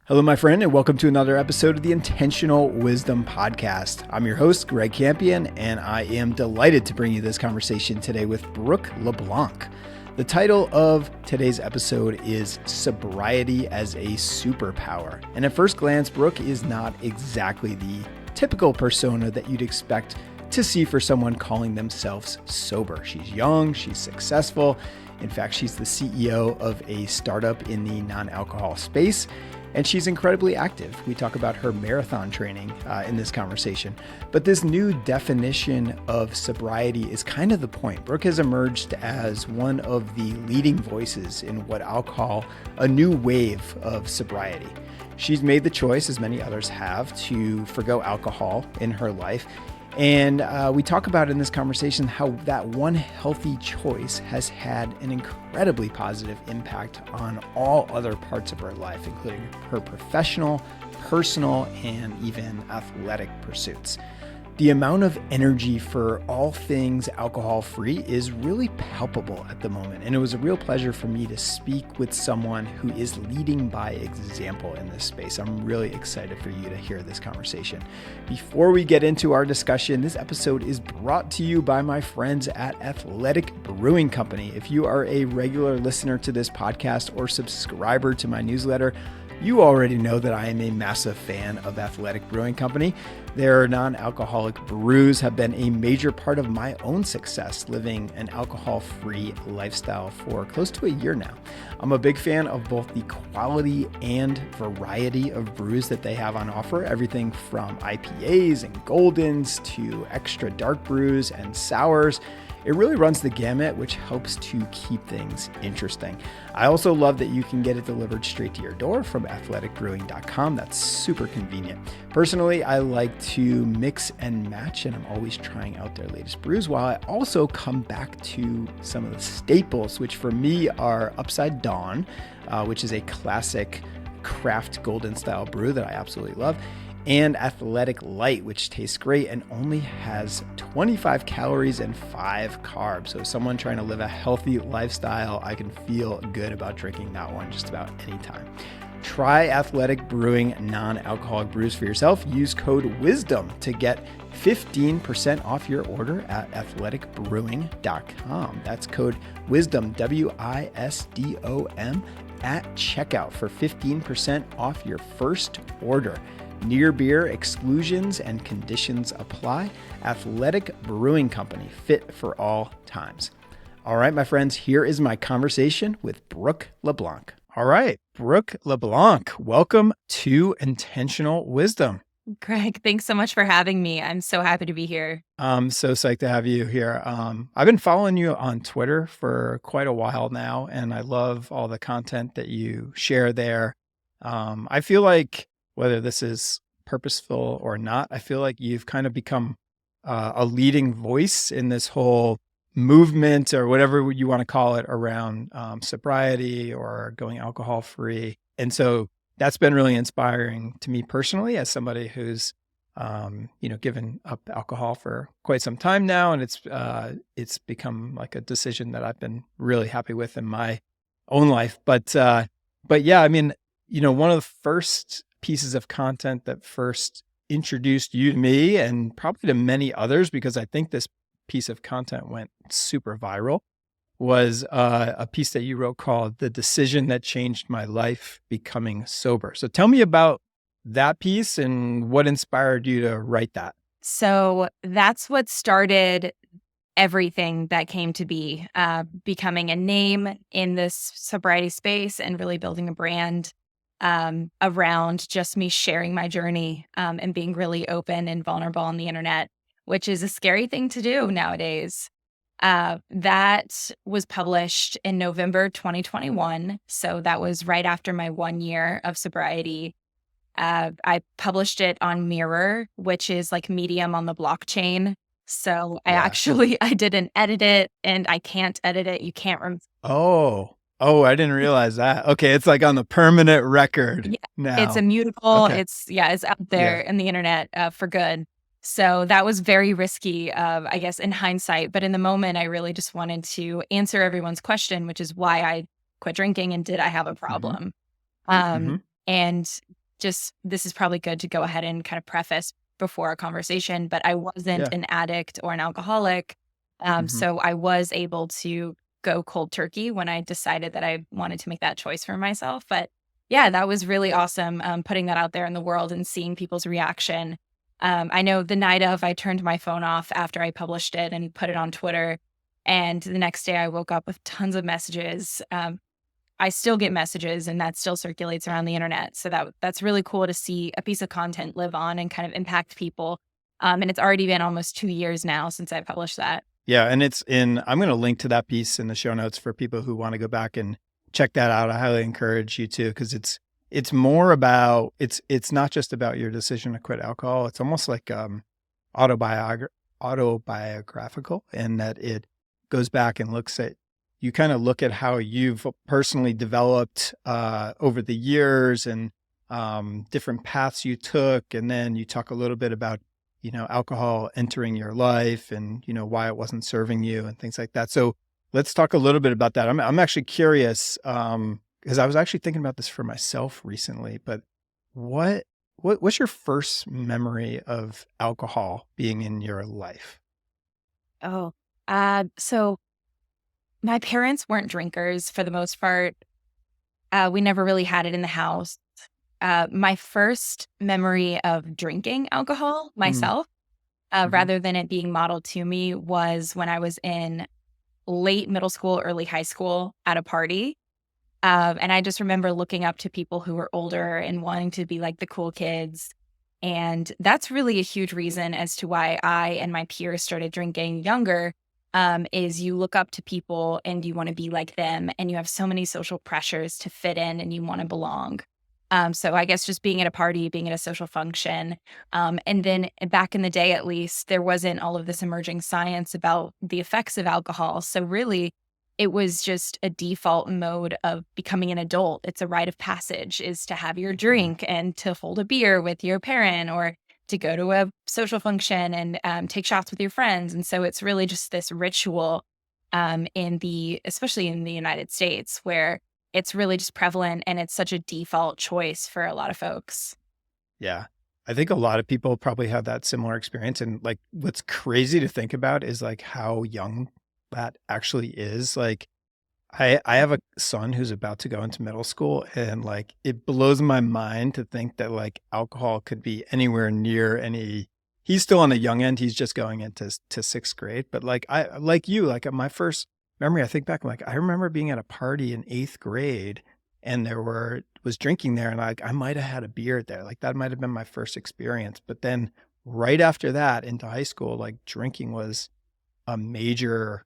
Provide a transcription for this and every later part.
Hello, my friend, and welcome to another episode of the Intentional Wisdom Podcast. I'm your host, Greg Campion, and I am delighted to bring you this conversation today with Brooke LeBlanc. The title of today's episode is Sobriety as a Superpower. And at first glance, Brooke is not exactly the typical persona that you'd expect to see for someone calling themselves sober. She's young, she's successful. In fact, she's the CEO of a startup in the non-alcohol space. And she's incredibly active. We talk about her marathon training in this conversation. But this new definition of sobriety is kind of the point. Brooke has emerged as one of the leading voices in what I'll call a new wave of sobriety. She's made the choice, as many others have, to forgo alcohol in her life. And we talk about in this conversation how that one healthy choice has had an incredibly positive impact on all other parts of her life, including her professional, personal, and even athletic pursuits. The amount of energy for all things alcohol-free is really palpable at the moment, and it was a real pleasure for me to speak with someone who is leading by example in this space. I'm really excited for you to hear this conversation. Before we get into our discussion, this episode is brought to you by my friends at Athletic Brewing Company. If you are a regular listener to this podcast or subscriber to my newsletter, you already know that I am a massive fan of Athletic Brewing Company. Their non-alcoholic brews have been a major part of my own success living an alcohol-free lifestyle for close to a year now. I'm a big fan of both the quality and variety of brews that they have on offer, everything from IPAs and Goldens to extra dark brews and sours. It really runs the gamut, which helps to keep things interesting. I also love that you can get it delivered straight to your door from athleticbrewing.com. That's super convenient. Personally, I like to mix and match, and I'm always trying out their latest brews, while I also come back to some of the staples, which for me are Upside Dawn, which is a classic craft golden style brew that I absolutely love, and Athletic Light, which tastes great and only has 25 calories and 5 carbs. So someone trying to live a healthy lifestyle, I can feel good about drinking that one just about any time. Try Athletic Brewing non-alcoholic brews for yourself. Use code WISDOM to get 15% off your order at athleticbrewing.com. That's code WISDOM, WISDOM, at checkout for 15% off your first order. Near beer exclusions and conditions apply. Athletic Brewing Company, fit for all times. All right, my friends, here is my conversation with Brooke LeBlanc. All right, Brooke LeBlanc, welcome to Intentional Wisdom. Greg, thanks so much for having me. I'm so happy to be here. I'm so psyched to have you here. I've been following you on Twitter for quite a while now, and I love all the content that you share there. I feel like whether this is purposeful or not, I feel like you've kind of become a leading voice in this whole movement, or whatever you want to call it, around sobriety or going alcohol free. And so that's been really inspiring to me personally, as somebody who's given up alcohol for quite some time now, and it's become like a decision that I've been really happy with in my own life. But yeah, I mean, one of the first pieces of content that first introduced you to me, and probably to many others, because I think this piece of content went super viral, was a piece that you wrote called "The Decision That Changed My Life, Becoming Sober." So tell me about that piece and what inspired you to write that. So that's what started everything that came to be, becoming a name in this sobriety space and really building a brand around just me sharing my journey and being really open and vulnerable on the internet, which is a scary thing to do nowadays. That was published in November 2021. So that was right after my 1 year of sobriety. I published it on Mirror, which is like Medium on the blockchain. So I didn't edit it, and I can't edit it. You can't. Oh, I didn't realize that. Okay, it's like on the permanent record now. It's immutable. Okay. It's out there in the internet for good. So that was very risky, I guess, in hindsight. But in the moment, I really just wanted to answer everyone's question, which is why I quit drinking and did I have a problem? And just, this is probably good to go ahead and kind of preface before our conversation, but I wasn't Yeah. an addict or an alcoholic. So I was able to go cold turkey when I decided that I wanted to make that choice for myself. But yeah, that was really awesome, putting that out there in the world and seeing people's reaction. I know the night of, I turned my phone off after I published it and put it on Twitter. And the next day I woke up with tons of messages. I still get messages and that still circulates around the internet. So that's really cool to see a piece of content live on and kind of impact people. And it's already been almost 2 years now since I published that. Yeah. And I'm going to link to that piece in the show notes for people who want to go back and check that out. I highly encourage you to, because it's more about, it's not just about your decision to quit alcohol. It's almost like autobiographical, in that it goes back and you kind of look at how you've personally developed over the years, and different paths you took. And then you talk a little bit about, alcohol entering your life and, why it wasn't serving you and things like that. So let's talk a little bit about that. I'm actually curious, because I was actually thinking about this for myself recently, but what's your first memory of alcohol being in your life? Oh, so my parents weren't drinkers for the most part. We never really had it in the house. My first memory of drinking alcohol myself, rather than it being modeled to me, was when I was in late middle school, early high school at a party. And I just remember looking up to people who were older and wanting to be like the cool kids. And that's really a huge reason as to why I and my peers started drinking younger, is you look up to people and you want to be like them, and you have so many social pressures to fit in and you want to belong. So I guess just being at a party, being at a social function. And then back in the day, at least, there wasn't all of this emerging science about the effects of alcohol. So really, it was just a default mode of becoming an adult. It's a rite of passage, is to have your drink and to hold a beer with your parent, or to go to a social function and take shots with your friends. And so it's really just this ritual, especially in the United States, where it's really just prevalent and it's such a default choice for a lot of folks. Yeah. I think a lot of people probably have that similar experience. And like, what's crazy to think about is like how young that actually is. Like, I have a son who's about to go into middle school, and like, it blows my mind to think that like alcohol could be anywhere near he's still on the young end. He's just going into sixth grade. But like, my first memory, I think back, like, I remember being at a party in eighth grade, and was drinking there, and like, I might have had a beer there. Like, that might have been my first experience. But then right after that into high school, like, drinking was a major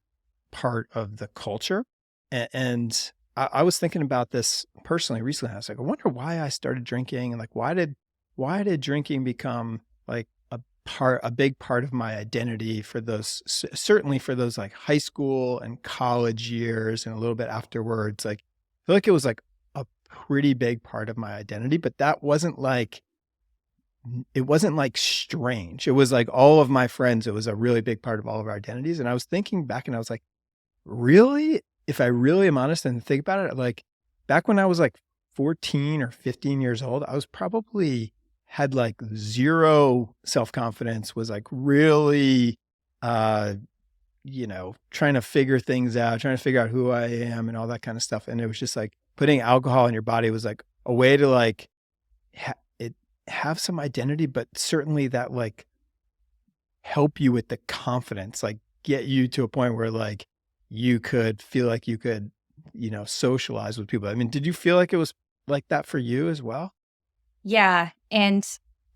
part of the culture. And I was thinking about this personally recently. I was like, I wonder why I started drinking, and like, why did drinking become like a big part of my identity for certainly for those like high school and college years, and a little bit afterwards. Like, I feel like it was like a pretty big part of my identity, but it wasn't like strange. It was like all of my friends. It was a really big part of all of our identities. And I was thinking back, and I was like, really, if I really am honest and think about it, like back when I was like 14 or 15 years old, I was probably had like zero self-confidence, was like really, trying to figure things out, trying to figure out who I am and all that kind of stuff. And it was just like putting alcohol in your body was like a way to like have some identity, but certainly that like help you with the confidence, like get you to a point where like you could feel like you could, socialize with people. I mean, did you feel like it was like that for you as well? Yeah. And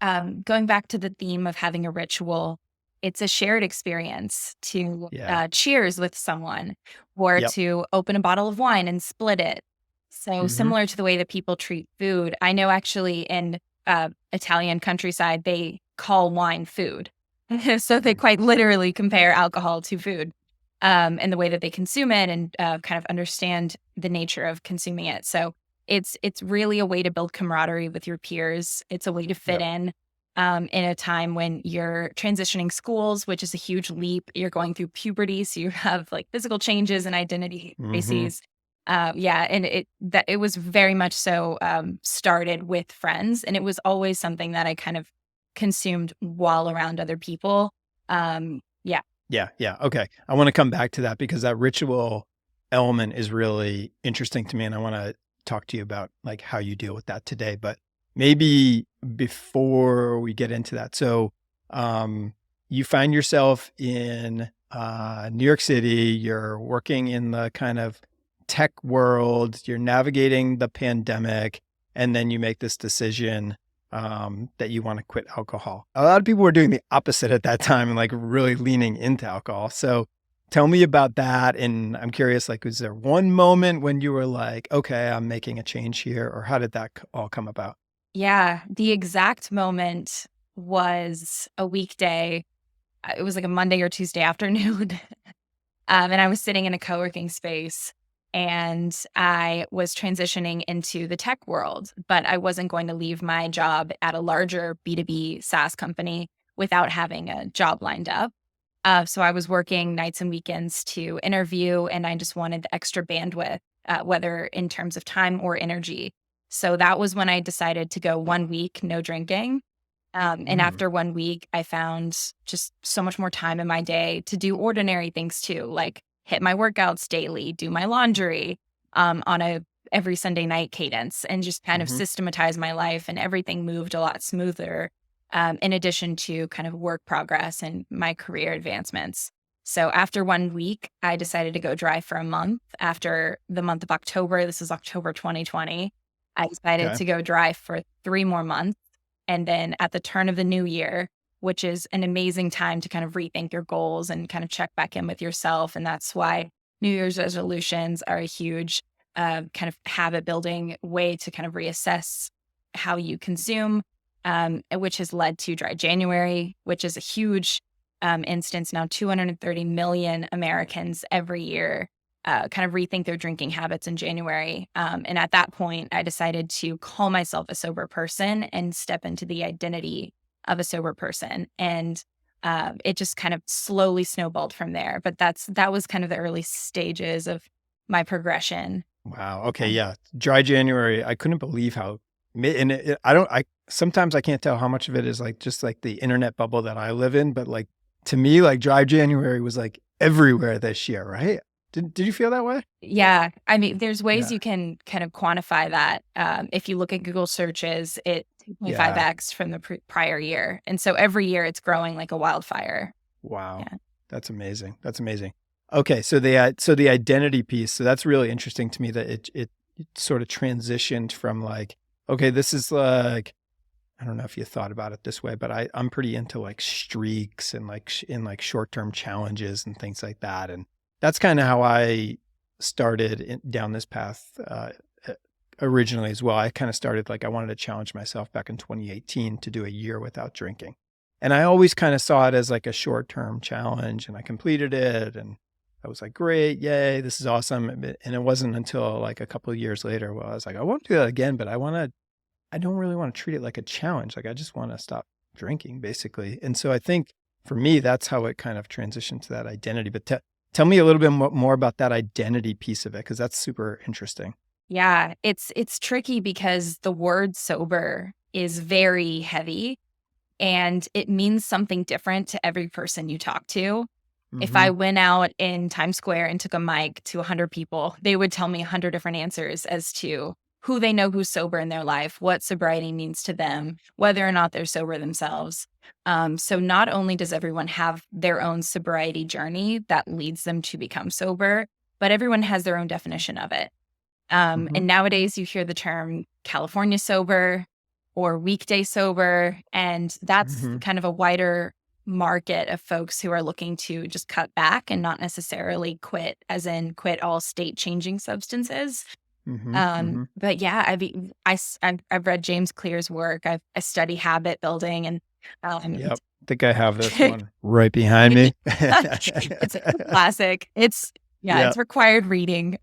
going back to the theme of having a ritual, it's a shared experience to cheers with someone, or to open a bottle of wine and split it. So similar to the way that people treat food, I know actually in Italian countryside, they call wine food. So they quite literally compare alcohol to food, and the way that they consume it, and kind of understand the nature of consuming it. So it's really a way to build camaraderie with your peers. It's a way to fit in a time when you're transitioning schools, which is a huge leap. You're going through puberty, so you have like physical changes and identity crises. Yeah, and it was very much so started with friends, and it was always something that I kind of consumed while around other people. Yeah. Yeah. Yeah. Okay. I want to come back to that because that ritual element is really interesting to me. And I want to talk to you about like how you deal with that today. But maybe before we get into that. So, you find yourself in New York City, you're working in the kind of tech world, you're navigating the pandemic, and then you make this decision that you want to quit alcohol. A lot of people were doing the opposite at that time and like really leaning into alcohol. So tell me about that. And I'm curious, like, was there one moment when you were like, okay, I'm making a change here? Or how did that all come about? Yeah, the exact moment was a weekday. It was like a Monday or Tuesday afternoon. And I was sitting in a co-working space and I was transitioning into the tech world, but I wasn't going to leave my job at a larger B2B SaaS company without having a job lined up. So I was working nights and weekends to interview, and I just wanted the extra bandwidth, whether in terms of time or energy. So that was when I decided to go 1 week, no drinking. And Mm, after 1 week, I found just so much more time in my day to do ordinary things too, like hit my workouts daily, do my laundry on a every Sunday night cadence, and just kind of hmm systematize my life. And everything moved a lot smoother. In addition to kind of work progress and my career advancements. So after 1 week, I decided to go dry for a month. After the month of October, this is October 2020, I decided Okay. to go dry for 3 more months. And then at the turn of the new year, which is an amazing time to kind of rethink your goals and kind of check back in with yourself. And that's why New Year's resolutions are a huge kind of habit building way to kind of reassess how you consume, which has led to Dry January, which is a huge instance. Now, 230 million Americans every year kind of rethink their drinking habits in January. And at that point, I decided to call myself a sober person and step into the identity of a sober person. And it just kind of slowly snowballed from there. But that was kind of the early stages of my progression. Wow. Okay. Yeah. Dry January. I couldn't believe how, and I sometimes I can't tell how much of it is like just like the internet bubble that I live in, but like to me, like Dry January was like everywhere this year, right? Did you feel that way? Yeah. I mean, there's ways Yeah. you can kind of quantify that. If you look at Google searches, it Yeah. 2.5x from the prior year. And so every year it's growing like a wildfire. Wow. Yeah. That's amazing. That's amazing. Okay. So the identity piece, so that's really interesting to me that it sort of transitioned from like, okay, this is like, I don't know if you thought about it this way, but I'm pretty into like streaks and like in like short-term challenges and things like that. And that's kind of how I started down this path originally as well. I kind of started like I wanted to challenge myself back in 2018 to do a year without drinking. And I always kind of saw it as like a short-term challenge, and I completed it and I was like, great, yay, this is awesome. And it wasn't until like a couple of years later where I was like, I won't do that again, but I don't really want to treat it like a challenge. Like I just want to stop drinking basically. And so I think for me, that's how it kind of transitioned to that identity. But tell me a little bit more about that identity piece of it, because that's super interesting. Yeah. It's tricky because the word sober is very heavy and it means something different to every person you talk to. If Mm-hmm. I went out in Times Square and took a mic to 100 people, they would tell me 100 different answers as to who they know who's sober in their life, what sobriety means to them, whether or not they're sober themselves. So not only does everyone have their own sobriety journey that leads them to become sober, but everyone has their own definition of it. Mm-hmm. And nowadays you hear the term California sober or weekday sober, and that's Mm-hmm. kind of a wider market of folks who are looking to just cut back and not necessarily quit, as in quit all state changing substances. Mm-hmm. Mm-hmm. But yeah, I've read James Clear's work. I study habit building, and Yep. I think I have this one right behind me. it's a classic. Yeah. It's required reading.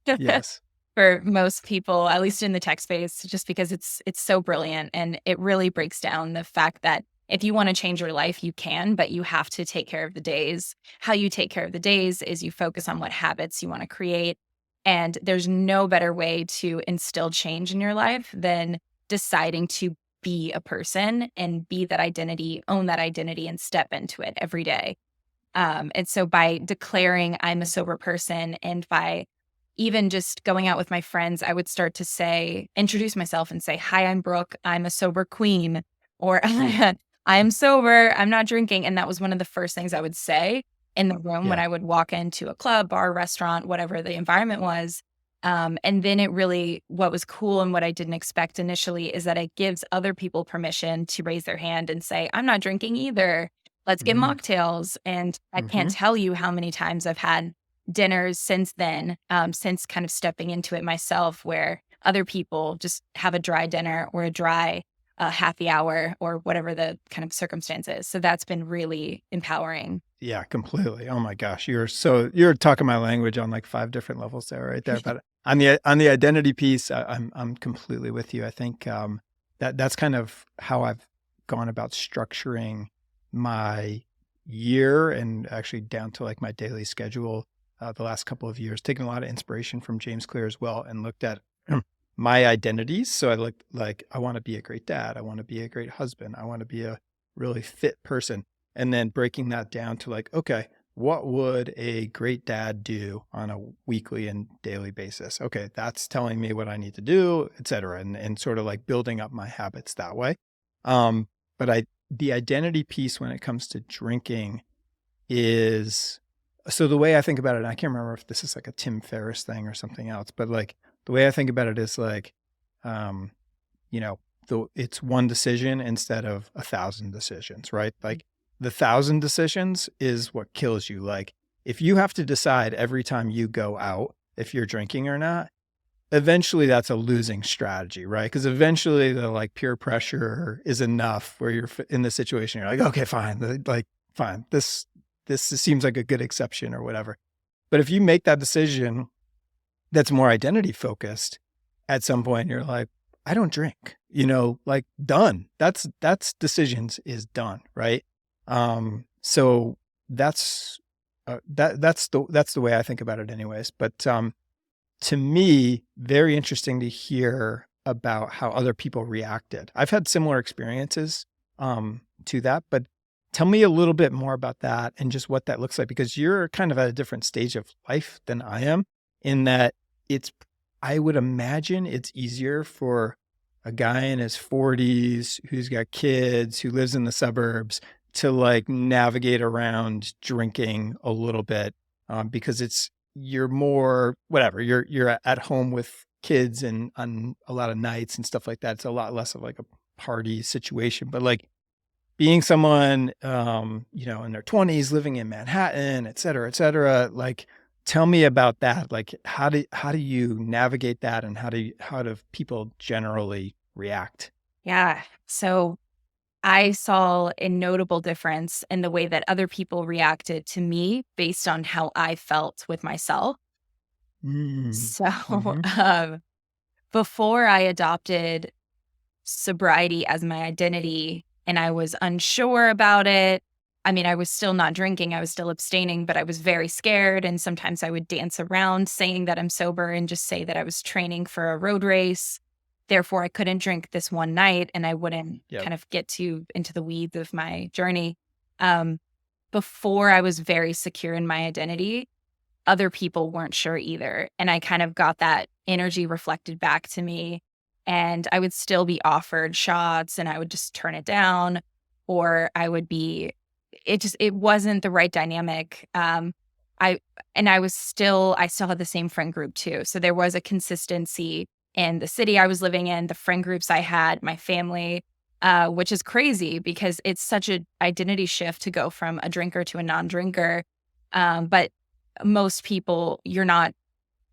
Yes. For most people, at least in the tech space, just because it's so brilliant and it really breaks down the fact that if you want to change your life, you can, but you have to take care of the days. How you take care of the days is you focus on what habits you want to create. And there's no better way to instill change in your life than deciding to be a person and be that identity, own that identity, and step into it every day. And so by declaring I'm a sober person, and by even just going out with my friends, I would start to introduce myself and say, hi, I'm Brooke. I'm a sober queen, or I'm sober. I'm not drinking. And that was one of the first things I would say in the room when I would walk into a club, bar, restaurant, whatever the environment was. And then what was cool and what I didn't expect initially is that it gives other people permission to raise their hand and say, I'm not drinking either. Let's get mocktails. And I can't tell you how many times I've had dinners since then, since kind of stepping into it myself, where other people just have a dry dinner or a dry happy hour or whatever the kind of circumstance is. So that's been really empowering. Yeah, completely. Oh my gosh. You're talking my language on like 5 different levels there, right there. But on the identity piece, I'm completely with you. I think that's kind of how I've gone about structuring my year, and actually down to like my daily schedule the last couple of years, taking a lot of inspiration from James Clear as well, and looked at my identities. So I looked like, I want to be a great dad. I want to be a great husband. I want to be a really fit person. And then breaking that down to like, okay, what would a great dad do on a weekly and daily basis? Okay, that's telling me what I need to do, et cetera. And sort of like building up my habits that way. But the identity piece when it comes to drinking is, so the way I think about it, and I can't remember if this is like a Tim Ferriss thing or something else, but like the way I think about it is like, it's one decision instead of 1,000 decisions, right? Like the 1,000 decisions is what kills you. Like if you have to decide every time you go out if you're drinking or not, eventually that's a losing strategy, right? Because eventually the like peer pressure is enough where you're in the situation, you're like, okay, fine. Like, fine. This seems like a good exception or whatever. But if you make that decision that's more identity focused, at some point you're like, I don't drink, like done. That's decisions is done. Right. So that's the way I think about it anyways. But, to me, very interesting to hear about how other people reacted. I've had similar experiences, to that, but tell me a little bit more about that and just what that looks like, because you're kind of at a different stage of life than I am, in that I would imagine it's easier for a guy in his 40s who's got kids, who lives in the suburbs, to like navigate around drinking a little bit, because you're more, whatever, you're at home with kids and on a lot of nights and stuff like that. It's a lot less of like a party situation, but like being someone, in their 20s, living in Manhattan, et cetera, like, tell me about that. Like, how do you navigate that, and how do people generally react? Yeah. So I saw a notable difference in the way that other people reacted to me based on how I felt with myself. So, before I adopted sobriety as my identity and I was unsure about it, I mean, I was still not drinking, I was still abstaining, but I was very scared. And sometimes I would dance around saying that I'm sober and just say that I was training for a road race. Therefore, I couldn't drink this one night and I wouldn't kind of get into the weeds of my journey. Before I was very secure in my identity, other people weren't sure either. And I kind of got that energy reflected back to me. And I would still be offered shots and I would just turn it down, or it wasn't the right dynamic. I still had the same friend group too. So there was a consistency in the city I was living in, the friend groups I had, my family, which is crazy because it's such an identity shift to go from a drinker to a non-drinker. But most people, you're not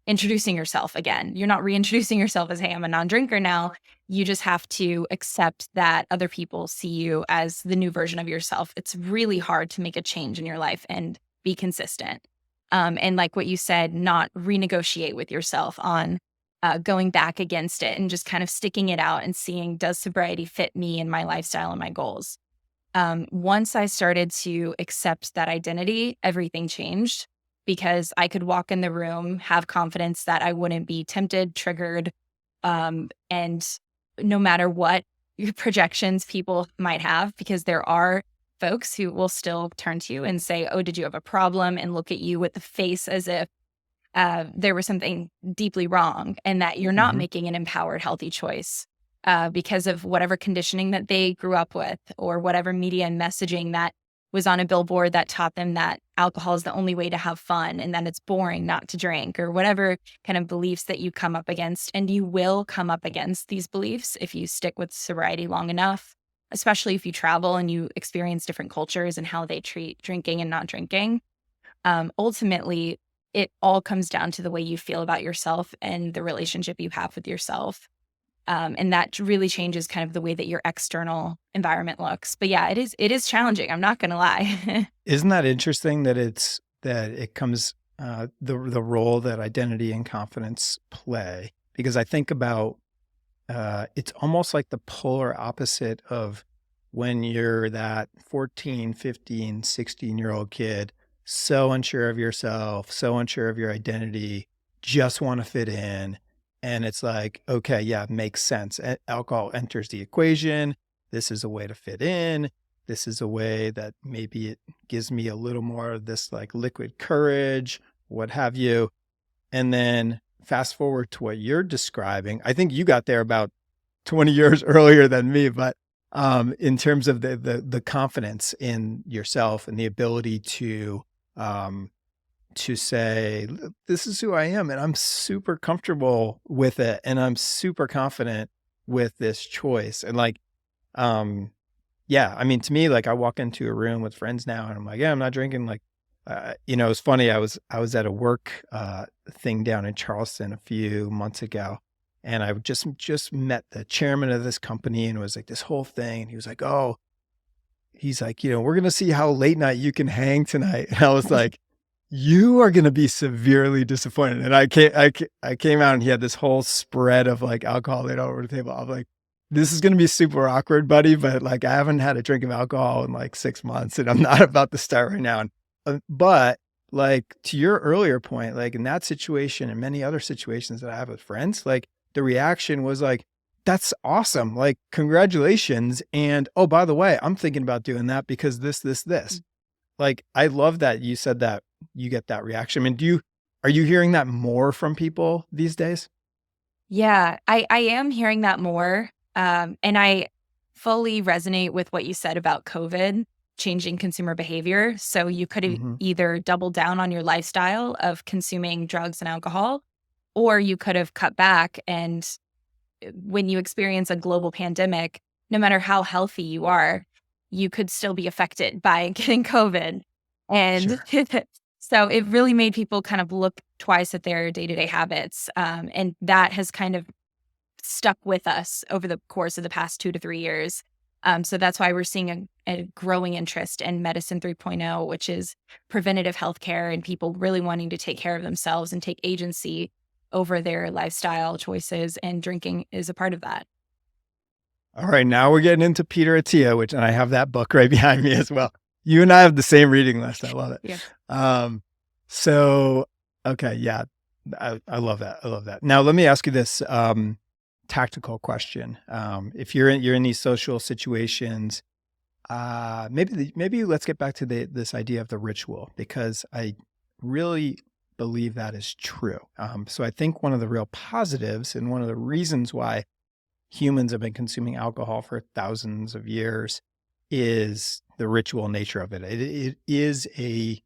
introducing yourself again. You're not reintroducing yourself as, hey, I'm a non-drinker now. You just have to accept that other people see you as the new version of yourself. It's really hard to make a change in your life and be consistent. And like what you said, not renegotiate with yourself on going back against it and just kind of sticking it out and seeing, does sobriety fit me and my lifestyle and my goals? Once I started to accept that identity, everything changed. because I could walk in the room, have confidence that I wouldn't be tempted, triggered, and no matter what projections people might have, because there are folks who will still turn to you and say, oh, did you have a problem? And look at you with the face as if there was something deeply wrong and that you're not making an empowered, healthy choice because of whatever conditioning that they grew up with or whatever media and messaging that was on a billboard that taught them that alcohol is the only way to have fun and that it's boring not to drink, or whatever kind of beliefs that you come up against. And you will come up against these beliefs if you stick with sobriety long enough, especially if you travel and you experience different cultures and how they treat drinking and not drinking. Ultimately, it all comes down to the way you feel about yourself and the relationship you have with yourself. And that really changes kind of the way that your external environment looks. But yeah, it is challenging. I'm not going to lie. Isn't that interesting that it comes the role that identity and confidence play? Because I think about it's almost like the polar opposite of when you're that 14, 15, 16-year-old kid, so unsure of yourself, so unsure of your identity, just want to fit in. And it's like, okay, yeah, it makes sense. Alcohol enters the equation. This is a way to fit in. This is a way that maybe it gives me a little more of this like liquid courage, what have you. And then fast forward to what you're describing. I think you got there about 20 years earlier than me, but in terms of the confidence in yourself and the ability to say, this is who I am and I'm super comfortable with it and I'm super confident with this choice. And like, yeah, I mean, to me, like I walk into a room with friends now and I'm like, yeah, I'm not drinking. Like, it's funny. I was at a work thing down in Charleston a few months ago, and I just met the chairman of this company, and it was like this whole thing. And he was like, oh, he's like, we're going to see how late night you can hang tonight. And I was like, you are going to be severely disappointed. And I came out and he had this whole spread of like alcohol laid over the table. I'm like, this is going to be super awkward, buddy. But like, I haven't had a drink of alcohol in like 6 months and I'm not about to start right now. But like to your earlier point, like in that situation and many other situations that I have with friends, like the reaction was like, that's awesome. Like, congratulations. And oh, by the way, I'm thinking about doing that because this. Like, I love that you said that you get that reaction. I mean, are you hearing that more from people these days? Yeah, I am hearing that more. And I fully resonate with what you said about COVID changing consumer behavior. So you could have either doubled down on your lifestyle of consuming drugs and alcohol, or you could have cut back. And when you experience a global pandemic, no matter how healthy you are, you could still be affected by getting COVID. And so it really made people kind of look twice at their day-to-day habits. And that has kind of stuck with us over the course of the past 2 to 3 years. So that's why we're seeing a growing interest in Medicine 3.0, which is preventative healthcare and people really wanting to take care of themselves and take agency over their lifestyle choices. And drinking is a part of that. All right, now we're getting into Peter Attia, and I have that book right behind me as well. You and I have the same reading list. I love it. Yeah. So, okay, yeah, I love that. I love that. Now, let me ask you this tactical question. If you're in these social situations, maybe let's get back to this idea of the ritual, because I really believe that is true. So I think one of the real positives and one of the reasons why humans have been consuming alcohol for thousands of years is the ritual nature of it. It is a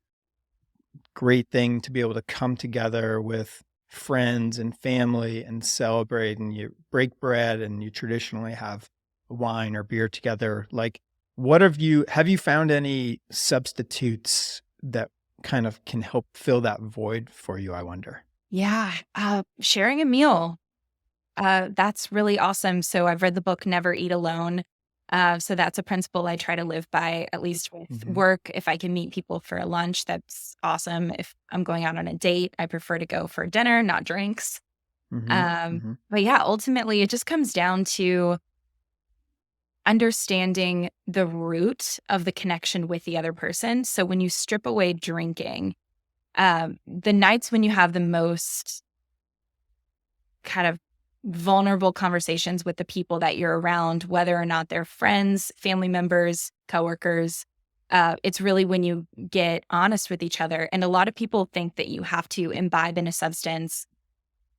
great thing to be able to come together with friends and family and celebrate, and you break bread and you traditionally have wine or beer together. Like, have you found any substitutes that kind of can help fill that void for you, I wonder? Yeah. Sharing a meal. That's really awesome. So I've read the book Never Eat Alone. So that's a principle I try to live by, at least with work. If I can meet people for a lunch, that's awesome. If I'm going out on a date, I prefer to go for dinner, not drinks. But yeah, ultimately, it just comes down to understanding the root of the connection with the other person. So when you strip away drinking, the nights when you have the most kind of vulnerable conversations with the people that you're around, whether or not they're friends, family members, coworkers, it's really when you get honest with each other. And a lot of people think that you have to imbibe in a substance,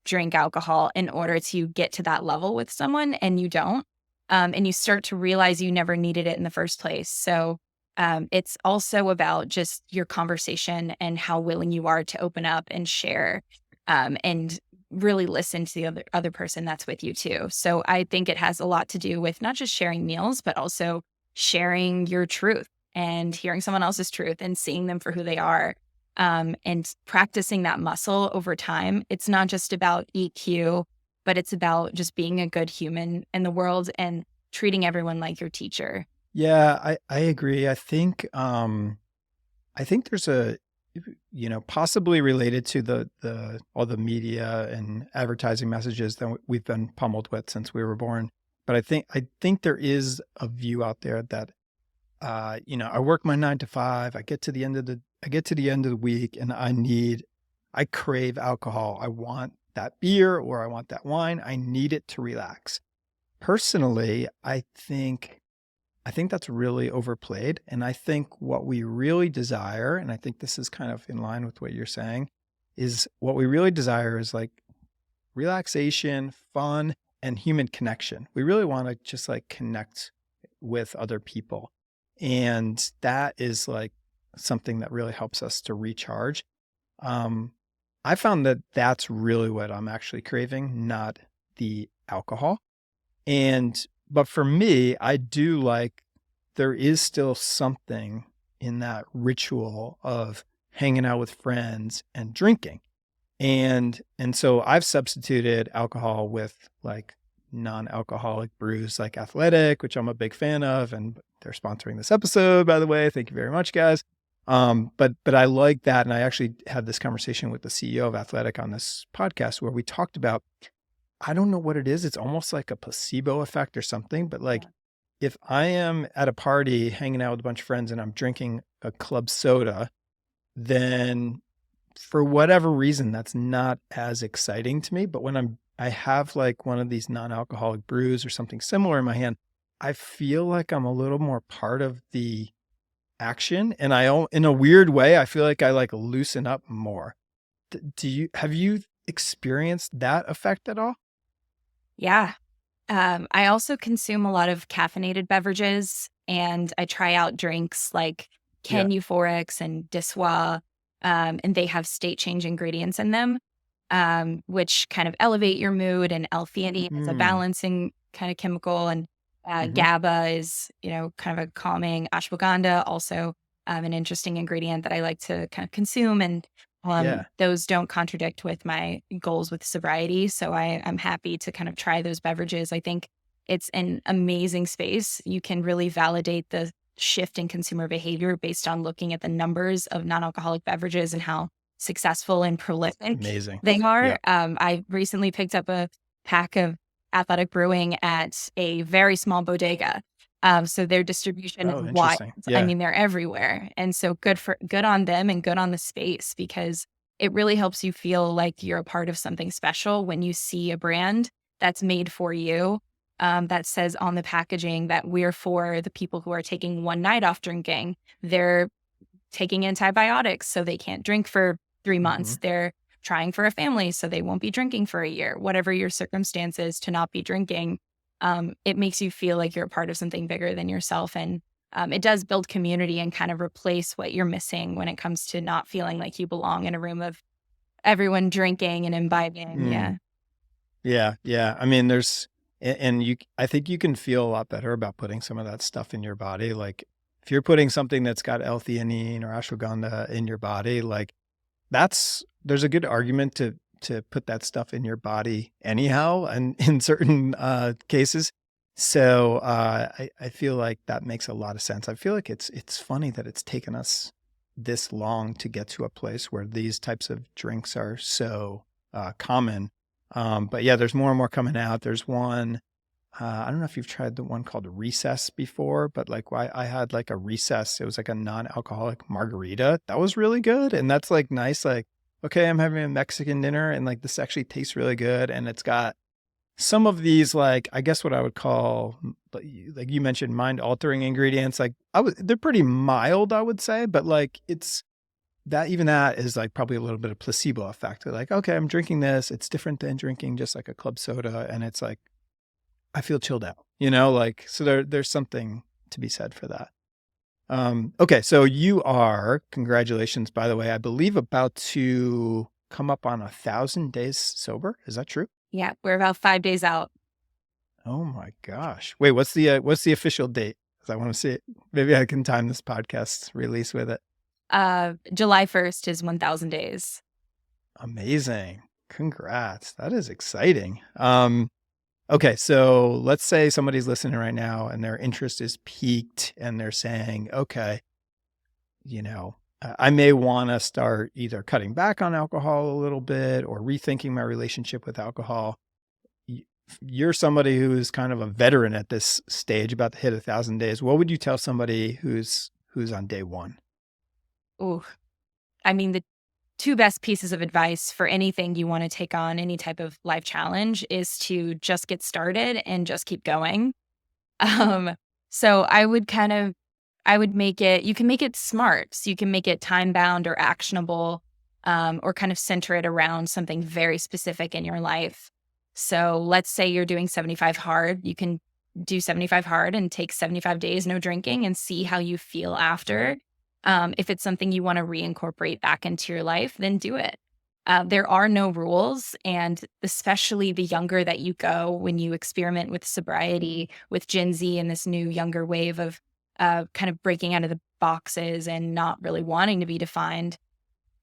drink alcohol in order to get to that level with someone, and you don't. And you start to realize you never needed it in the first place. So it's also about just your conversation and how willing you are to open up and share, and really listen to the other person that's with you too. So I think it has a lot to do with not just sharing meals, but also sharing your truth and hearing someone else's truth and seeing them for who they are, and practicing that muscle over time. It's not just about EQ, but it's about just being a good human in the world and treating everyone like your teacher. Yeah, I agree. I think there's a, possibly related to the all the media and advertising messages that we've been pummeled with since we were born. But I think there is a view out there that, I work my 9 to 5. I get to the end of the week, and I crave alcohol. I want that beer or I want that wine. I need it to relax. Personally, I think that's really overplayed. And I think what we really desire, and I think this is kind of in line with what you're saying, is what we really desire is like relaxation, fun, and human connection. We really want to just like connect with other people. And that is like something that really helps us to recharge. I found that that's really what I'm actually craving, not the alcohol. But for me, I do like, there is still something in that ritual of hanging out with friends and drinking. And so I've substituted alcohol with like non-alcoholic brews like Athletic, which I'm a big fan of, and they're sponsoring this episode, by the way. Thank you very much, guys. But I like that. And I actually had this conversation with the CEO of Athletic on this podcast where we talked about, I don't know what it is. It's almost like a placebo effect or something. But like, if I am at a party hanging out with a bunch of friends and I'm drinking a club soda, then for whatever reason, that's not as exciting to me. But when I have like one of these non-alcoholic brews or something similar in my hand, I feel like I'm a little more part of the action. And in a weird way, I feel like I like loosen up more. Have you experienced that effect at all? Yeah. I also consume a lot of caffeinated beverages, and I try out drinks like Yeah. Ken Euphorics and Dissois, and they have state-change ingredients in them, which kind of elevate your mood. And L-theanine is a balancing kind of chemical, and GABA is, kind of a calming. Ashwagandha, also an interesting ingredient that I like to kind of consume. And those don't contradict with my goals with sobriety. So I'm happy to kind of try those beverages. I think it's an amazing space. You can really validate the shift in consumer behavior based on looking at the numbers of non-alcoholic beverages and how successful and prolific they are. Yeah. I recently picked up a pack of Athletic Brewing at a very small bodega. So their distribution is wide. Yeah. I mean, they're everywhere. And so good on them and good on the space, because it really helps you feel like you're a part of something special when you see a brand that's made for you, that says on the packaging that we're for the people who are taking one night off drinking. They're taking antibiotics so they can't drink for 3 months. They're trying for a family so they won't be drinking for a year. Whatever your circumstances to not be drinking, it makes you feel like you're a part of something bigger than yourself. And it does build community and kind of replace what you're missing when it comes to not feeling like you belong in a room of everyone drinking and imbibing. Yeah. I mean, I think you can feel a lot better about putting some of that stuff in your body. Like if you're putting something that's got L-theanine or ashwagandha in your body, like there's a good argument to put that stuff in your body anyhow, and in certain cases. So I feel like that makes a lot of sense. I feel like it's funny that it's taken us this long to get to a place where these types of drinks are so common. But yeah, there's more and more coming out. There's one I don't know if you've tried the one called Recess before, but like I had like a Recess. It was like a non-alcoholic margarita. That was really good. And that's like nice. Like, okay, I'm having a Mexican dinner and like this actually tastes really good. And it's got some of these, like, I guess what I would call, like you mentioned, mind altering ingredients. Like they're pretty mild, I would say, but like it's that, even that is like probably a little bit of placebo effect. They're like, okay, I'm drinking this. It's different than drinking just like a club soda. And it's like, I feel chilled out, like, so there's something to be said for that. Okay. So you are, congratulations, by the way, I believe about to come up on 1,000 days sober. Is that true? Yeah, we're about 5 days out. Oh my gosh. Wait, what's the official date? Because I want to see it. Maybe I can time this podcast release with it. July 1st is 1,000 days. Amazing. Congrats. That is exciting. Okay, so let's say somebody's listening right now and their interest is piqued and they're saying, okay, I may want to start either cutting back on alcohol a little bit or rethinking my relationship with alcohol. You're somebody who's kind of a veteran at this stage, about to hit 1,000 days. What would you tell somebody who's on day one? Ooh, I mean, the two best pieces of advice for anything you want to take on, any type of life challenge, is to just get started and just keep going. So I would make it, you can make it smart. So you can make it time bound or actionable, or kind of center it around something very specific in your life. So let's say you're doing 75 hard. You can do 75 hard and take 75 days no drinking and see how you feel after. If it's something you want to reincorporate back into your life, then do it. There are no rules. And especially the younger that you go when you experiment with sobriety, with Gen Z and this new younger wave of kind of breaking out of the boxes and not really wanting to be defined,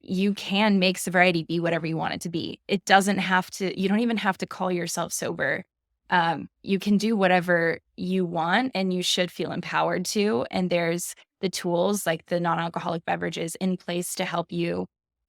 you can make sobriety be whatever you want it to be. It doesn't have to, you don't even have to call yourself sober. You can do whatever you want and you should feel empowered to. And there's the tools like the non-alcoholic beverages in place to help you.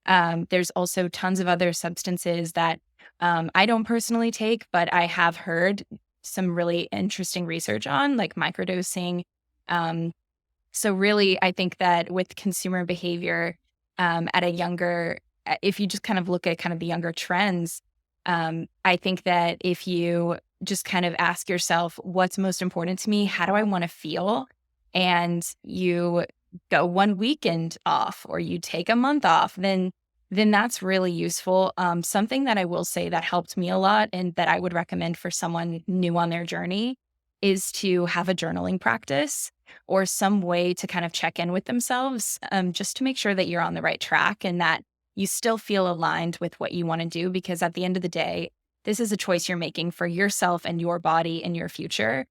There's also tons of other substances that I don't personally take, but I have heard some really interesting research on, like microdosing. So really, I think that with consumer behavior at a younger, if you just kind of look at kind of the younger trends, I think that if you just kind of ask yourself, what's most important to me? How do I want to feel? And you go one weekend off or you take a month off, then that's really useful. Something that I will say that helped me a lot and that I would recommend for someone new on their journey is to have a journaling practice or some way to kind of check in with themselves, just to make sure that you're on the right track and that you still feel aligned with what you want to do. Because at the end of the day, this is a choice you're making for yourself and your body and your future.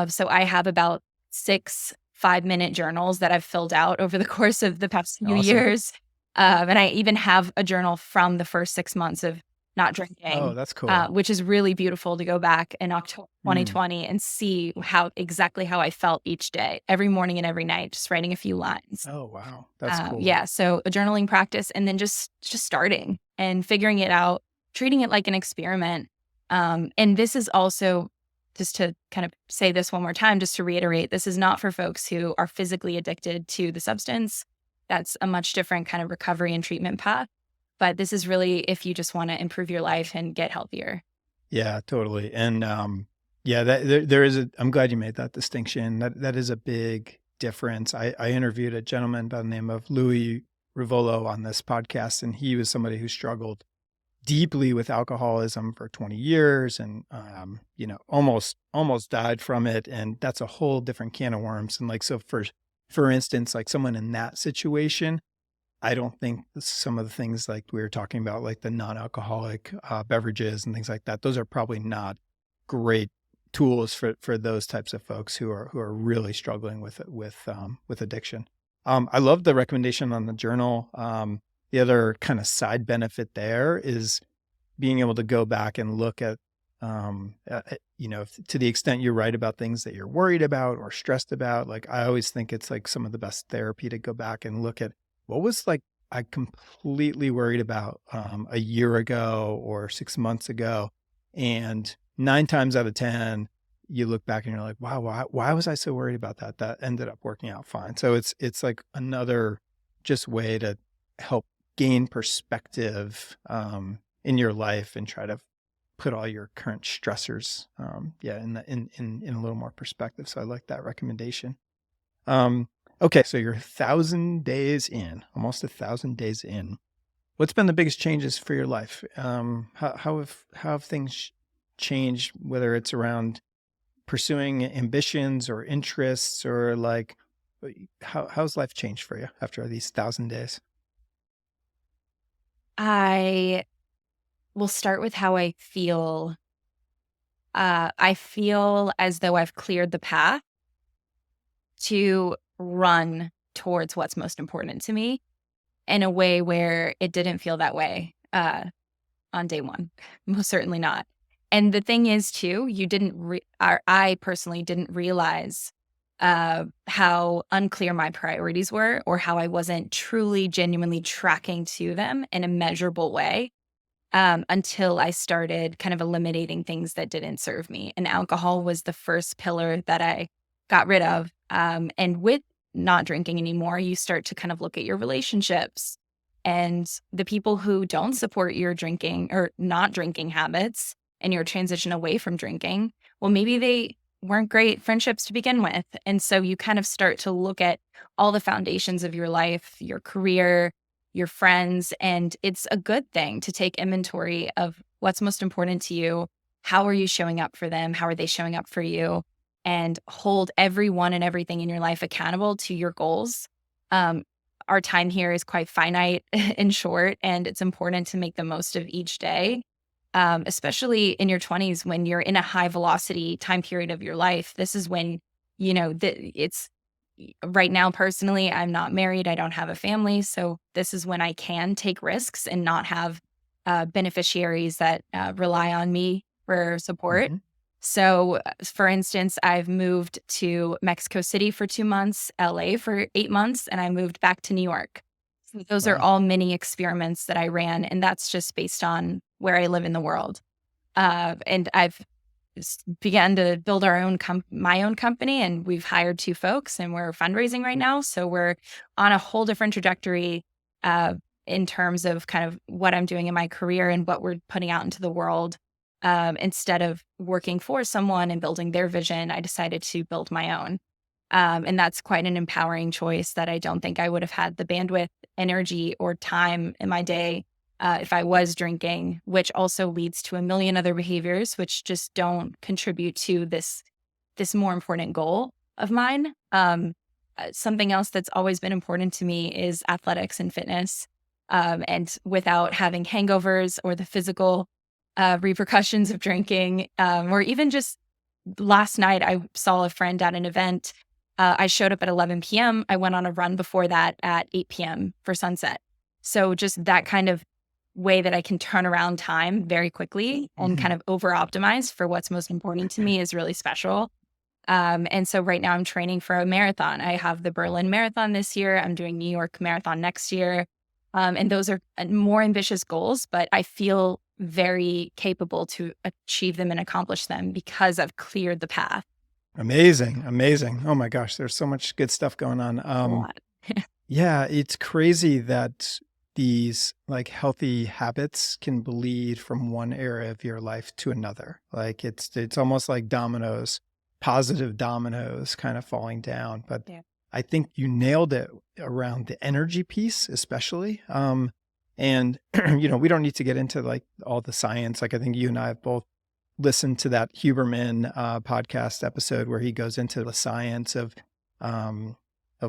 So I have about 6 5-minute journals that I've filled out over the course of the past few years. And I even have a journal from the first 6 months of not drinking. Oh, that's cool. Which is really beautiful to go back in October 2020 and see exactly how I felt each day, every morning and every night, just writing a few lines. Oh, wow. That's cool. Yeah. So a journaling practice and then just starting and figuring it out, treating it like an experiment. And this is also, just to kind of say this one more time, just to reiterate, this is not for folks who are physically addicted to the substance. That's a much different kind of recovery and treatment path. But this is really if you just want to improve your life and get healthier. Yeah, totally. And yeah, there is I'm glad you made that distinction. That is a big difference. I interviewed a gentleman by the name of Louis Rivolo on this podcast, and he was somebody who struggled deeply with alcoholism for 20 years and, almost died from it. And that's a whole different can of worms. And like, so for instance, like someone in that situation, I don't think some of the things like we were talking about, like the non-alcoholic beverages and things like that, those are probably not great tools for those types of folks who are really struggling with addiction. I love the recommendation on the journal. The other kind of side benefit there is being able to go back and look at, to the extent you're right about things that you're worried about or stressed about. Like I always think it's like some of the best therapy to go back and look at what was like I completely worried about a year ago or 6 months ago. And 9 times out of 10, you look back and you're like, wow, why was I so worried about that? That ended up working out fine. So it's like another just way to help gain perspective in your life and try to put all your current stressors, in a little more perspective. So I like that recommendation. Okay, so you're 1,000 days in, almost 1,000 days in. What's been the biggest changes for your life? How have things changed, whether it's around pursuing ambitions or interests, or like, how's life changed for you after these 1,000 days? I will start with how I feel. I feel as though I've cleared the path to run towards what's most important to me in a way where it didn't feel that way on day one. Most certainly not. And the thing is, too, I personally didn't realize how unclear my priorities were, or how I wasn't truly, genuinely tracking to them in a measurable way until I started kind of eliminating things that didn't serve me. And alcohol was the first pillar that I got rid of. And with not drinking anymore, you start to kind of look at your relationships and the people who don't support your drinking or not drinking habits and your transition away from drinking. Well, maybe they weren't great friendships to begin with. And so you kind of start to look at all the foundations of your life, your career, your friends, and it's a good thing to take inventory of what's most important to you. How are you showing up for them? How are they showing up for you? And hold everyone and everything in your life accountable to your goals. Our time here is quite finite and short, and it's important to make the most of each day, especially in your 20s when you're in a high velocity time period of your life. This is when, it's right now, personally, I'm not married. I don't have a family. So this is when I can take risks and not have beneficiaries that rely on me for support. Mm-hmm. So, for instance, I've moved to Mexico City for 2 months, LA for 8 months, and I moved back to New York. So those are Wow. all mini experiments that I ran, and that's just based on where I live in the world. And I've began to build my own company, and we've hired 2 folks, and we're fundraising right now. So we're on a whole different trajectory in terms of kind of what I'm doing in my career and what we're putting out into the world. Instead of working for someone and building their vision, I decided to build my own. And that's quite an empowering choice that I don't think I would have had the bandwidth, energy, or time in my day if I was drinking, which also leads to a million other behaviors, which just don't contribute to this more important goal of mine. Something else that's always been important to me is athletics and fitness. And without having hangovers or the physical repercussions of drinking, or even just last night, I saw a friend at an event. I showed up at 11 p.m. I went on a run before that at 8 p.m. for sunset. So just that kind of way that I can turn around time very quickly and kind of over optimize for what's most important to me is really special. And so right now I'm training for a marathon. I have the Berlin Marathon this year. I'm doing New York Marathon next year. And those are more ambitious goals, but I feel very capable to achieve them and accomplish them because I've cleared the path. Amazing. Oh my gosh, there's so much good stuff going on. A lot. Yeah, it's crazy that these like healthy habits can bleed from one area of your life to another. Like it's almost like dominoes, positive dominoes kind of falling down. But Yeah. I think you nailed it around the energy piece, especially. And we don't need to get into like all the science. Like I think you and I have both listened to that Huberman podcast episode where he goes into the science of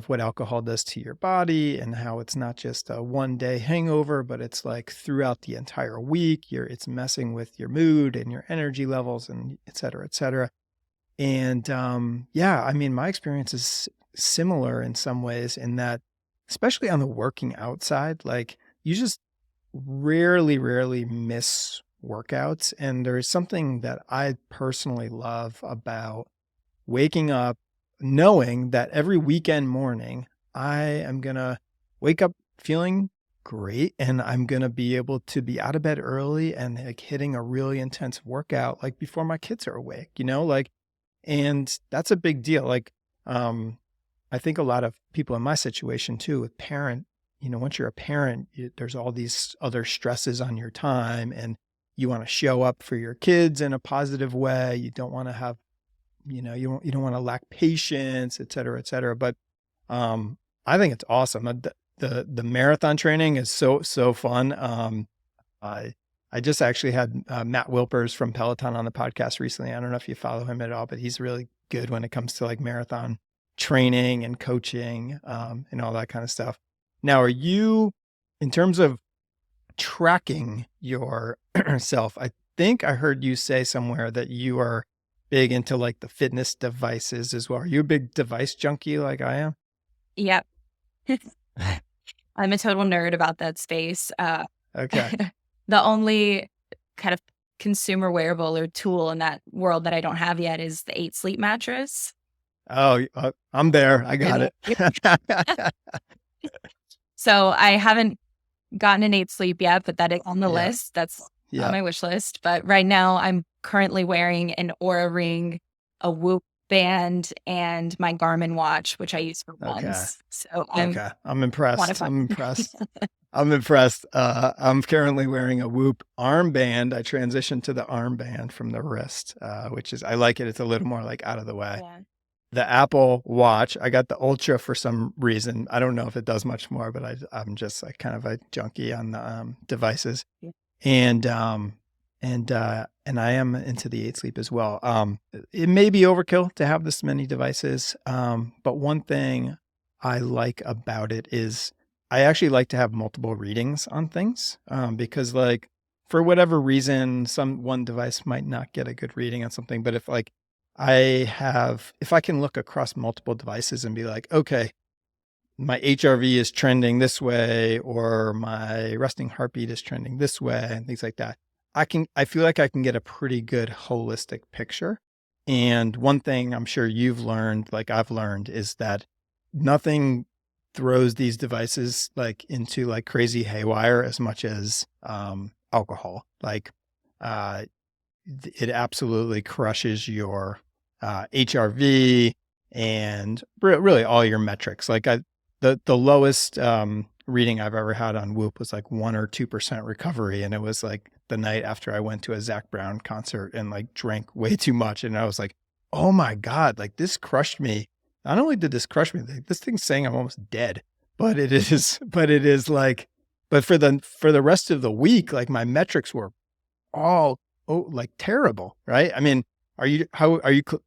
what alcohol does to your body and how it's not just a one day hangover, but it's like throughout the entire week. It's messing with your mood and your energy levels and et cetera, et cetera. And I mean, my experience is similar in some ways in that, especially on the working out side, like you just rarely miss workouts. And there is something that I personally love about waking up knowing that every weekend morning I am going to wake up feeling great and I'm going to be able to be out of bed early and like hitting a really intense workout like before my kids are awake, like And that's a big deal. Like, I think a lot of people in my situation too, with parent, once you're a parent, there's all these other stresses on your time, and you want to show up for your kids in a positive way. You don't want to have, you don't want to lack patience, et cetera, et cetera. But, I think it's awesome. The marathon training is so fun. I just actually had Matt Wilpers from Peloton on the podcast recently. I don't know if you follow him at all, but he's really good when it comes to like marathon training and coaching, and all that kind of stuff. Now, are you, in terms of tracking yourself, I think I heard you say somewhere that you are big into like the fitness devices as well. Are you a big device junkie like I am? Yep. I'm a total nerd about that space. Okay. The only kind of consumer wearable or tool in that world that I don't have yet is the 8 Sleep mattress. Oh, I'm there. I got it. So I haven't gotten an 8 Sleep yet, but that is on the Yeah. list. That's on my wish list. But right now I'm currently wearing an Oura ring, a Whoop band, and my Garmin watch, which I use for runs. So I'm impressed. I'm impressed. I'm currently wearing a Whoop armband. I transitioned to the armband from the wrist, which is, I like it. It's a little more like out of the way. Yeah. The Apple Watch, I got the Ultra for some reason. I don't know if it does much more, but I'm just like kind of a junkie on the devices. Yeah. And I am into the 8 Sleep as well. It may be overkill to have this many devices, but one thing I like about it is I actually like to have multiple readings on things, because like for whatever reason, one device might not get a good reading on something, but if I can look across multiple devices and be like, okay, my HRV is trending this way, or my resting heartbeat is trending this way, and things like that. I feel like I can get a pretty good holistic picture. And one thing I'm sure you've learned, like I've learned, is that nothing throws these devices like into like crazy haywire as much as alcohol. Like it absolutely crushes your HRV and really all your metrics. Like the lowest reading I've ever had on Whoop was like 1 or 2% recovery. And it was like the night after I went to a Zac Brown concert and like drank way too much. And I was like, oh my God, like this crushed me. Not only did this crush me, like, this thing's saying I'm almost dead, but it is like, but for the rest of the week, like my metrics were all like terrible. Right. I mean, are you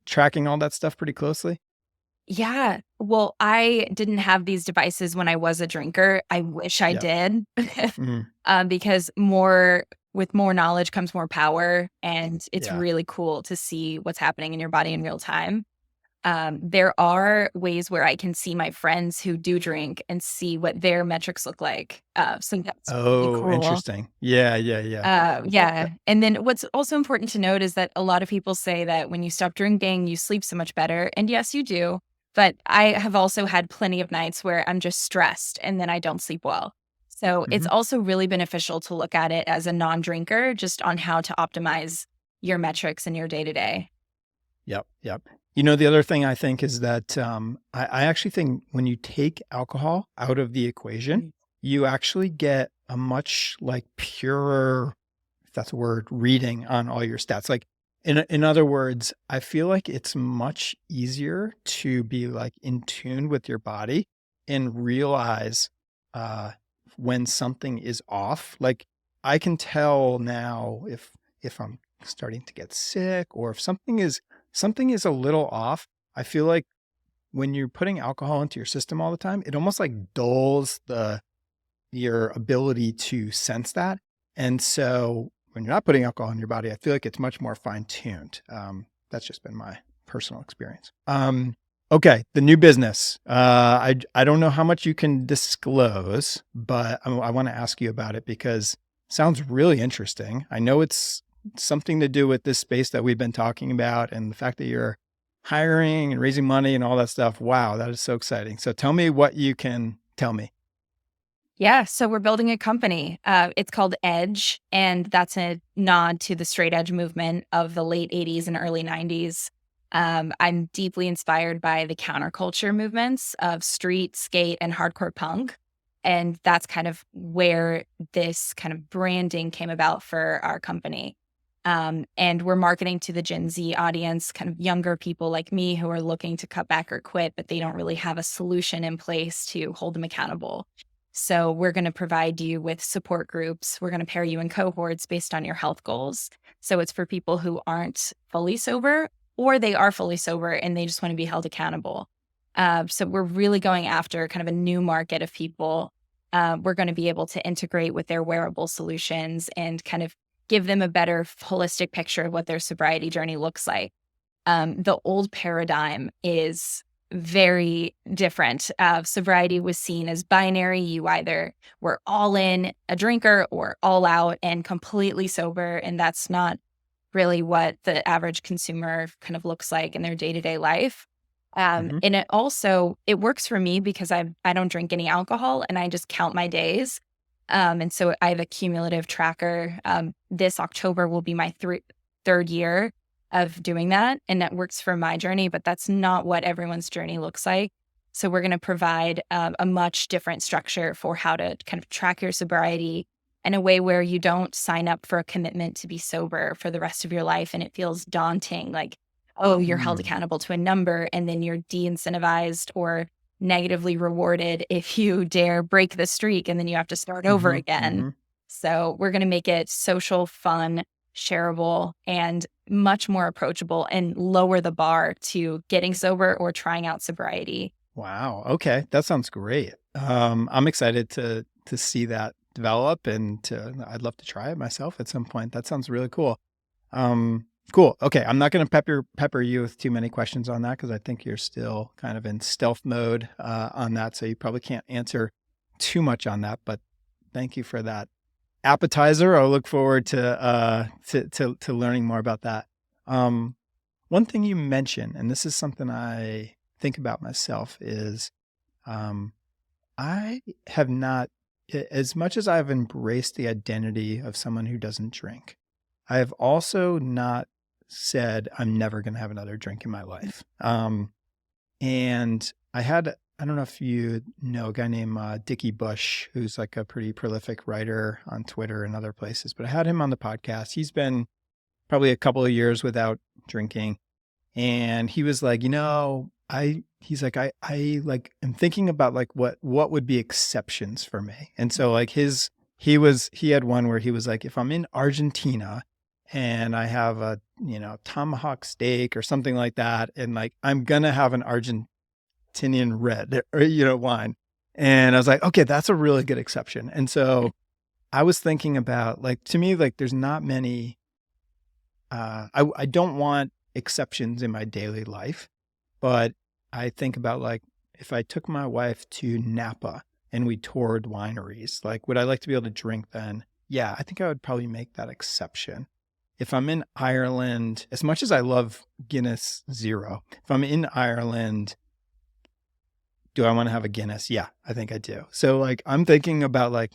tracking all that stuff pretty closely? Yeah. Well, I didn't have these devices when I was a drinker. I wish I did, because with more knowledge comes more power, and it's really cool to see what's happening in your body in real time. There are ways where I can see my friends who do drink and see what their metrics look like. So that's really cool. Interesting. Yeah. Yeah. And then what's also important to note is that a lot of people say that when you stop drinking, you sleep so much better. And yes, you do. But I have also had plenty of nights where I'm just stressed and then I don't sleep well. So it's also really beneficial to look at it as a non-drinker, just on how to optimize your metrics in your day-to-day. Yep. The other thing I think is that I actually think when you take alcohol out of the equation, you actually get a much like purer, if that's a word, reading on all your stats. Like in other words, I feel like it's much easier to be like in tune with your body and realize when something is off. Like I can tell now if I'm starting to get sick, or if something is a little off. I feel like when you're putting alcohol into your system all the time, it almost like dulls your ability to sense that. And so when you're not putting alcohol in your body, I feel like it's much more fine-tuned. That's just been my personal experience. Okay, the new business. I don't know how much you can disclose, but I want to ask you about it because it sounds really interesting. I know it's something to do with this space that we've been talking about, and the fact that you're hiring and raising money and all that stuff. Wow, that is so exciting. So tell me what you can tell me. Yeah, so we're building a company. It's called Edge, and that's a nod to the straight edge movement of the late 80s and early 90s. I'm deeply inspired by the counterculture movements of street, skate, and hardcore punk. And that's kind of where this kind of branding came about for our company. And we're marketing to the Gen Z audience, kind of younger people like me who are looking to cut back or quit, but they don't really have a solution in place to hold them accountable. So we're going to provide you with support groups. We're going to pair you in cohorts based on your health goals. So it's for people who aren't fully sober, or they are fully sober and they just want to be held accountable. So we're really going after kind of a new market of people. We're going to be able to integrate with their wearable solutions and kind of give them a better holistic picture of what their sobriety journey looks like. The old paradigm is very different. Sobriety was seen as binary. You either were all in, a drinker, or all out and completely sober. And that's not really what the average consumer kind of looks like in their day-to-day life. And it works for me because I don't drink any alcohol and I just count my days. And so I have a cumulative tracker. This October will be my third year of doing that. And that works for my journey, but that's not what everyone's journey looks like. So we're going to provide a much different structure for how to kind of track your sobriety in a way where you don't sign up for a commitment to be sober for the rest of your life. And it feels daunting, like, oh, you're held accountable to a number, and then you're de-incentivized or negatively rewarded if you dare break the streak, and then you have to start over again. So we're going to make it social, fun, shareable, and much more approachable and lower the bar to getting sober or trying out sobriety. Wow. Okay. That sounds great. I'm excited to see that develop, and I'd love to try it myself at some point. That sounds really cool. Cool. Okay. I'm not going to pepper you with too many questions on that because I think you're still kind of in stealth mode on that. So you probably can't answer too much on that, but thank you for that appetizer. I'll look forward to learning more about that. One thing you mentioned, and this is something I think about myself, is I have not, as much as I've embraced the identity of someone who doesn't drink, I have also not said I'm never going to have another drink in my life. And I don't know if you know a guy named Dickie Bush, who's like a pretty prolific writer on Twitter and other places, but I had him on the podcast. He's been probably a couple of years without drinking. And he was like, he's like, I like, I'm thinking about like what would be exceptions for me. And so like he had one where he was like, if I'm in Argentina and I have a, tomahawk steak or something like that, and like, I'm going to have an Argentinian red or, wine. And I was like, okay, that's a really good exception. And so I was thinking about, like, to me, like, there's not many, I don't want exceptions in my daily life, but I think about, like, if I took my wife to Napa and we toured wineries, like, would I like to be able to drink then? Yeah, I think I would probably make that exception. If I'm in Ireland, as much as I love Guinness Zero, if I'm in Ireland, do I want to have a Guinness? Yeah, I think I do. So like, I'm thinking about like,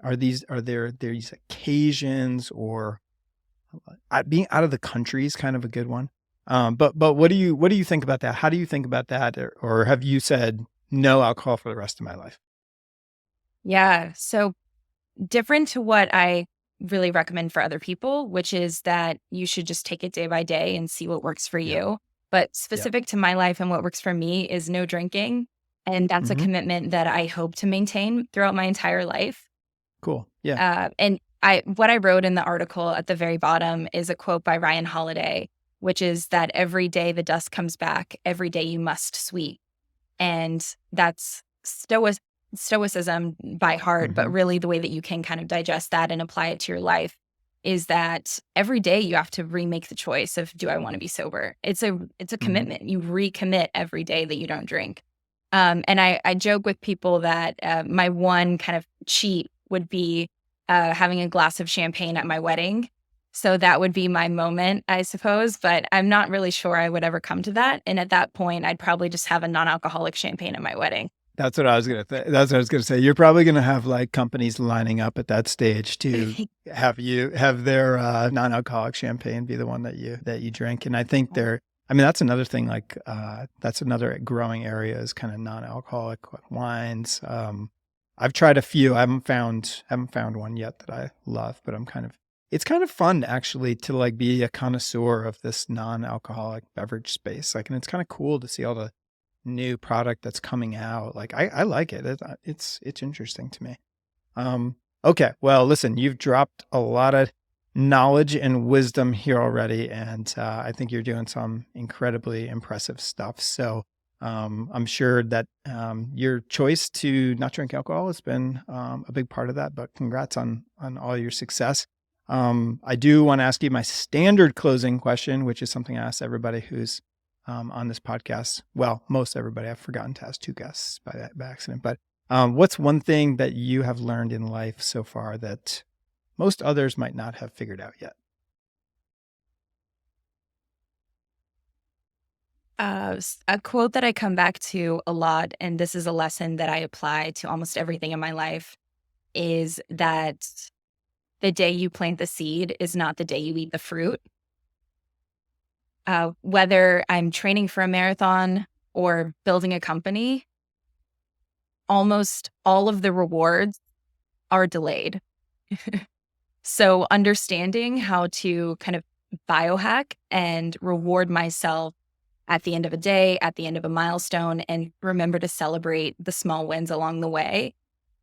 are there these occasions, or being out of the country is kind of a good one. But what do you think about that? How do you think about that? Or have you said no alcohol for the rest of my life? Yeah. So different to what I really recommend for other people, which is that you should just take it day by day and see what works for you. But specific to my life and what works for me is no drinking. And that's a commitment that I hope to maintain throughout my entire life. Cool. Yeah. And what I wrote in the article at the very bottom is a quote by Ryan Holiday, which is that every day the dust comes back, every day you must sweep. And that's stoicism by heart, but really the way that you can kind of digest that and apply it to your life is that every day you have to remake the choice of, do I want to be sober? It's a commitment. You recommit every day that you don't drink. And I joke with people that my one kind of cheat would be having a glass of champagne at my wedding. So that would be my moment, I suppose, but I'm not really sure I would ever come to that. And at that point, I'd probably just have a non-alcoholic champagne at my wedding. That's what I was going to say. You're probably going to have like companies lining up at that stage to have their non-alcoholic champagne be the one that you drink. And I think I mean, that's another thing, like, that's another growing area is kind of non-alcoholic wines. I've tried a few. I haven't found one yet that I love, but it's kind of fun actually to like be a connoisseur of this non-alcoholic beverage space. Like, and it's kind of cool to see all the new product that's coming out. Like, I like it. It's interesting to me. Okay. Well, listen, you've dropped a lot of knowledge and wisdom here already. And I think you're doing some incredibly impressive stuff. So I'm sure that your choice to not drink alcohol has been a big part of that, but congrats on all your success. I do want to ask you my standard closing question, which is something I ask everybody who's on this podcast. Well, most everybody. I've forgotten to ask two guests by accident, but what's one thing that you have learned in life so far that most others might not have figured out yet? A quote that I come back to a lot, and this is a lesson that I apply to almost everything in my life, is that the day you plant the seed is not the day you eat the fruit. Whether I'm training for a marathon or building a company, almost all of the rewards are delayed. So understanding how to kind of biohack and reward myself at the end of a day, at the end of a milestone, and remember to celebrate the small wins along the way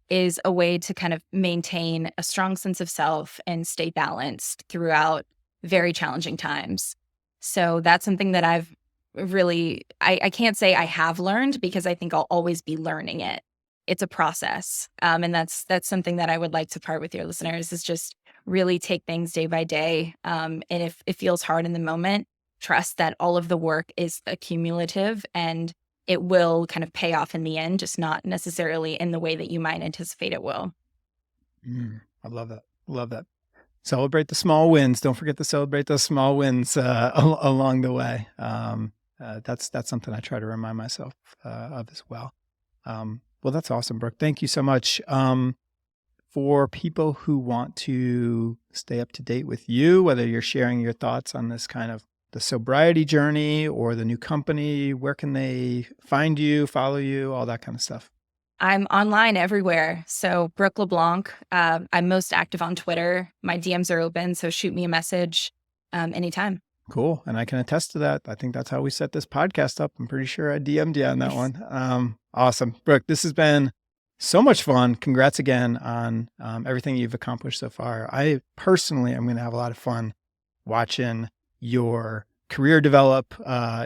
is a way to kind of maintain a strong sense of self and stay balanced throughout very challenging times. So that's something that I've really, I can't say I have learned because I think I'll always be learning it. It's a process. And that's something that I would like to part with your listeners is just really take things day by day. And if it feels hard in the moment, trust that all of the work is accumulative and it will kind of pay off in the end, just not necessarily in the way that you might anticipate it will. I love that. Love that. Celebrate the small wins. Don't forget to celebrate those small wins along the way. That's something I try to remind myself of as well. Well, that's awesome, Brooke. Thank you so much. For people who want to stay up to date with you, whether you're sharing your thoughts on this kind of the sobriety journey or the new company, where can they find you, follow you, all that kind of stuff? I'm online everywhere. So Brooke LeBlanc, I'm most active on Twitter. My DMs are open, so shoot me a message anytime. Cool. And I can attest to that. I think that's how we set this podcast up. I'm pretty sure I DM'd you on that one. Awesome. Brooke, this has been so much fun. Congrats again on everything you've accomplished so far. I personally am going to have a lot of fun watching your career develop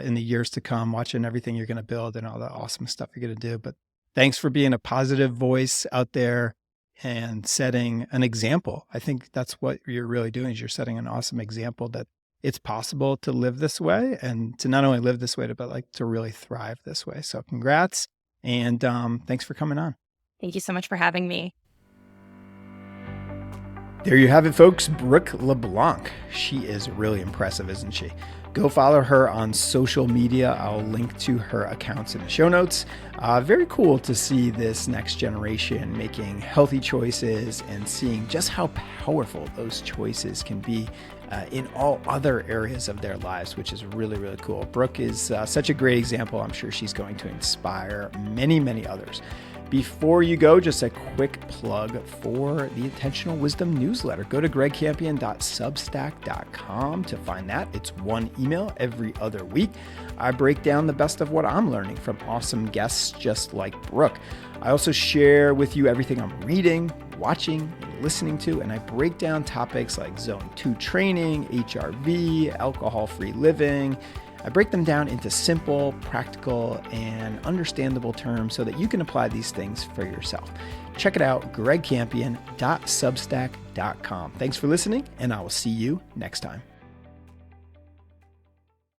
in the years to come, watching everything you're going to build and all the awesome stuff you're going to do. But thanks for being a positive voice out there and setting an example. I think that's what you're really doing is you're setting an awesome example that it's possible to live this way and to not only live this way, but like to really thrive this way. So congrats. And thanks for coming on. Thank you so much for having me. There you have it, folks. Brooke LeBlanc. She is really impressive, isn't she? Go follow her on social media. I'll link to her accounts in the show notes. Very cool to see this next generation making healthy choices and seeing just how powerful those choices can be in all other areas of their lives, which is really, really cool. Brooke is such a great example. I'm sure she's going to inspire many, many others. Before you go, just a quick plug for the Intentional Wisdom newsletter. Go to gregcampion.substack.com to find that. It's one email every other week. I break down the best of what I'm learning from awesome guests just like Brooke. I also share with you everything I'm reading, watching, and listening to, and I break down topics like Zone 2 training, HRV, alcohol-free living. I break them down into simple, practical, and understandable terms so that you can apply these things for yourself. Check it out, gregcampion.substack.com. Thanks for listening, and I will see you next time.